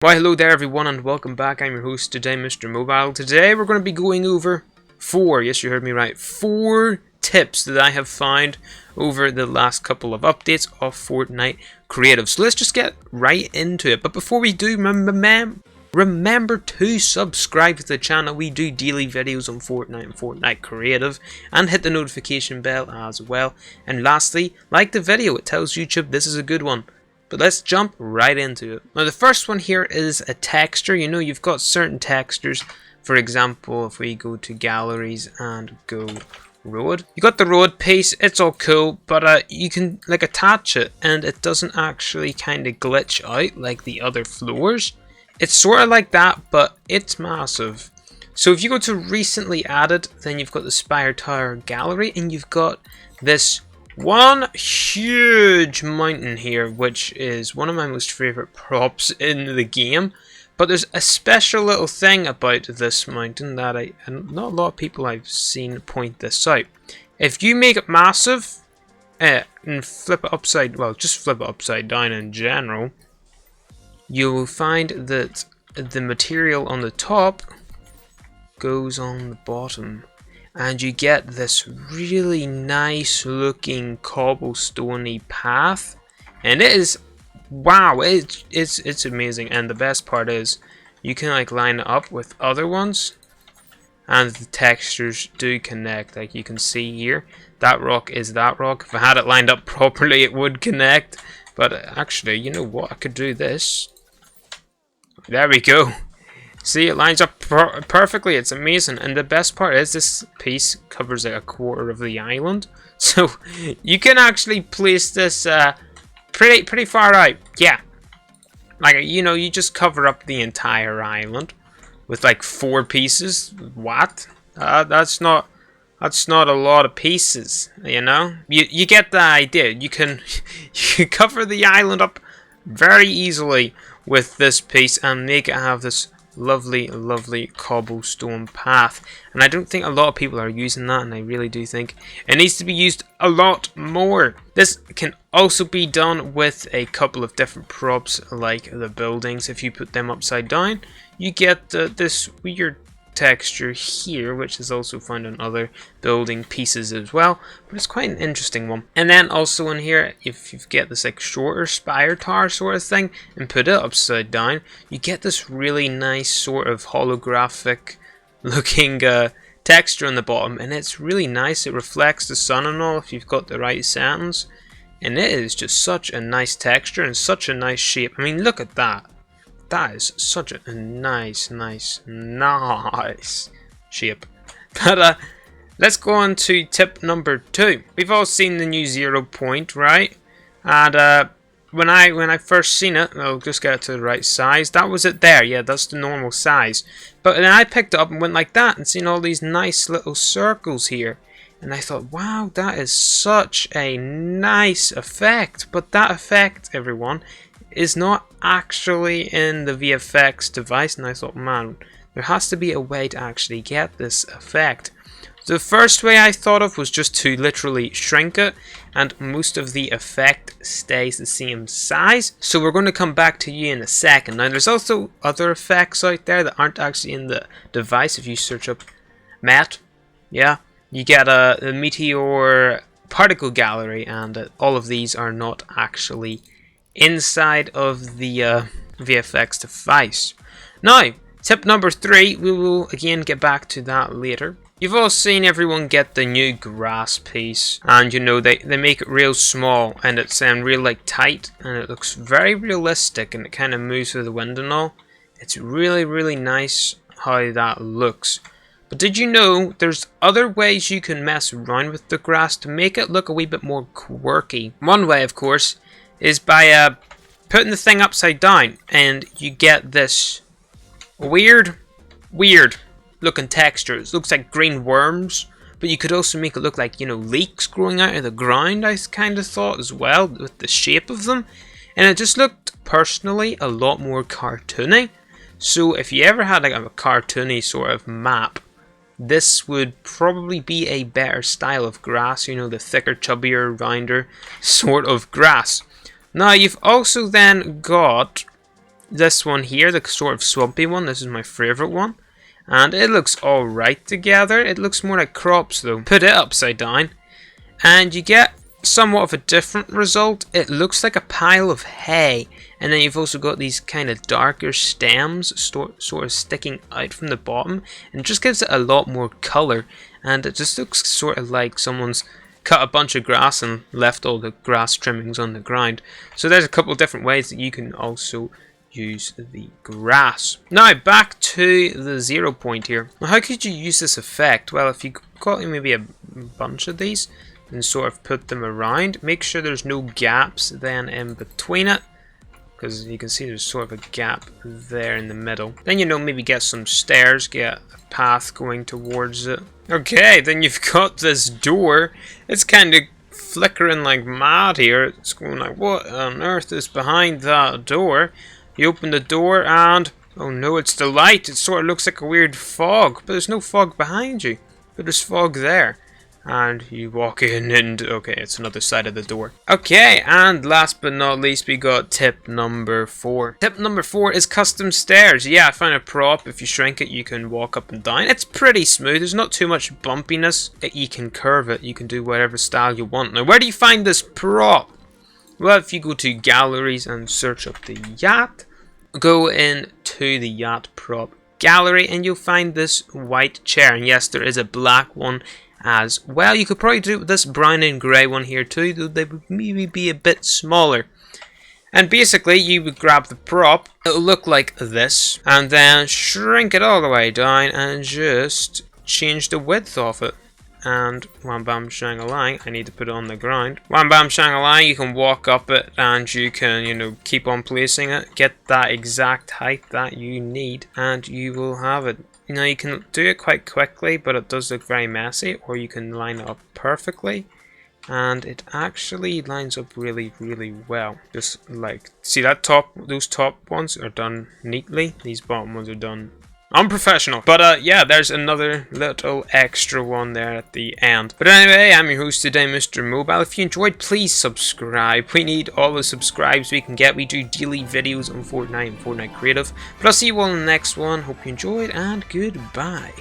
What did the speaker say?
Why hello there everyone and welcome back. I'm your host today, Mr. Mobile. Today we're going to be going over yes you heard me right, 4 tips that I have found over the last couple of updates of Fortnite Creative. So let's just get right into it. But before we do, remember to subscribe to the channel. We do daily videos on Fortnite and Fortnite Creative, and hit the notification bell as well. And lastly, like the video, it tells YouTube this is a good one. But let's jump right into it. Now the first one here is a texture. You know, you've got certain textures. For example, if we go to galleries and go road, you got the road piece. It's all cool, but you can like attach it and it doesn't actually kind of glitch out like the other floors. It's sort of like that, but it's massive. So if you go to recently added, then you've got the Spire Tower gallery, and you've got this one huge mountain here, which is one of my most favorite props in the game. But there's a special little thing about this mountain that and not a lot of people I've seen point this out. If you make it massive and flip it upside, well, just flip it upside down in general, you will find that the material on the top goes on the bottom. And you get this really nice looking cobblestoney path, and it is, wow, it's amazing. And the best part is you can like line it up with other ones and the textures do connect. Like you can see here, that rock is that rock. If I had it lined up properly it would connect, but actually, you know what, I could do this. There we go. See, it lines up perfectly. It's amazing. And the best part is this piece covers like a quarter of the island. So you can actually place this pretty far out. Yeah. Like, you know, you just cover up the entire island with like 4 pieces. What? That's not a lot of pieces, you know? You get the idea. You can cover the island up very easily with this piece and make it have this lovely cobblestone path. And I don't think a lot of people are using that, and I really do think it needs to be used a lot more. This can also be done with a couple of different props, like the buildings. If you put them upside down, you get this weird texture here, which is also found on other building pieces as well, but it's quite an interesting one. And then also in here, if you get this like shorter spire tower sort of thing and put it upside down, you get this really nice sort of holographic looking texture on the bottom, and it's really nice. It reflects the sun and all if you've got the right settings, and it is just such a nice texture and such a nice shape. I mean, look at that. That is such a nice shape. But let's go on to tip number 2. We've all seen the new 0 point, right? And when I first seen it, I'll just get it to the right size. That was it there. Yeah, that's the normal size. But then I picked it up and went like that and seen all these nice little circles here. And I thought, wow, that is such a nice effect. But that effect, everyone, is not actually in the VFX device, and I thought, man, there has to be a way to actually get this effect. The first way I thought of was just to literally shrink it, and most of the effect stays the same size. So we're going to come back to you in a second. Now there's also other effects out there that aren't actually in the device. If you search up Met, yeah, you get the meteor particle gallery, and all of these are not actually inside of the VFX device. Now, tip number 3, we will again get back to that later. You've all seen everyone get the new grass piece, and you know they make it real small, and it's real like tight, and it looks very realistic, and it kind of moves through the wind and all. It's really nice how that looks. But did you know there's other ways you can mess around with the grass to make it look a wee bit more quirky? One way, of course, is by putting the thing upside down, and you get this weird looking texture. It looks like green worms, but you could also make it look like, you know, leeks growing out of the ground, I kind of thought as well, with the shape of them. And it just looked, personally, a lot more cartoony. So if you ever had like a cartoony sort of map, this would probably be a better style of grass, you know, the thicker, chubbier, rounder sort of grass. Now you've also then got this one here, the sort of swampy one. This is my favourite one. And it looks alright together. It looks more like crops though. Put it upside down and you get somewhat of a different result. It looks like a pile of hay, and then you've also got these kind of darker stems sort of sticking out from the bottom, and it just gives it a lot more colour, and it just looks sort of like someone's cut a bunch of grass and left all the grass trimmings on the ground. So there's a couple of different ways that you can also use the grass. Now back to the 0 point here. Now how could you use this effect? Well, if you got maybe a bunch of these and sort of put them around, make sure there's no gaps then in between it, because you can see there's sort of a gap there in the middle. Then, you know, maybe get some stairs, get a path going towards it. Okay, then you've got this door. It's kind of flickering like mad here. It's going like, what on earth is behind that door? You open the door and, oh no, it's the light. It sort of looks like a weird fog, but there's no fog behind you, but there's fog there. And you walk in and, okay, it's another side of the door. Okay, and last but not least, we got tip number 4. Tip number 4 is custom stairs. Yeah, I found a prop. If you shrink it, you can walk up and down. It's pretty smooth. There's not too much bumpiness. You can curve it. You can do whatever style you want. Now, where do you find this prop? Well, if you go to galleries and search up the yacht, go into the yacht prop gallery and you'll find this white chair. And yes, there is a black one as well. You could probably do this brown and grey one here too, though they would maybe be a bit smaller. And basically you would grab the prop, it'll look like this, and then shrink it all the way down and just change the width of it. And wham bam shang-a-lang, I need to put it on the ground. Wham bam shang-a-lang, you can walk up it and you can, you know, keep on placing it, get that exact height that you need, and you will have it. You know, you can do it quite quickly, but it does look very messy, or you can line it up perfectly, and it actually lines up really, really well. Just like, see that those top ones are done neatly, these bottom ones are done unprofessional. But yeah, there's another little extra one there at the end. But anyway, I'm your host today, Mr. Mobile. If you enjoyed, please subscribe. We need all the subscribes we can get. We do daily videos on Fortnite and Fortnite Creative. But I'll see you all in the next one. Hope you enjoyed, and goodbye.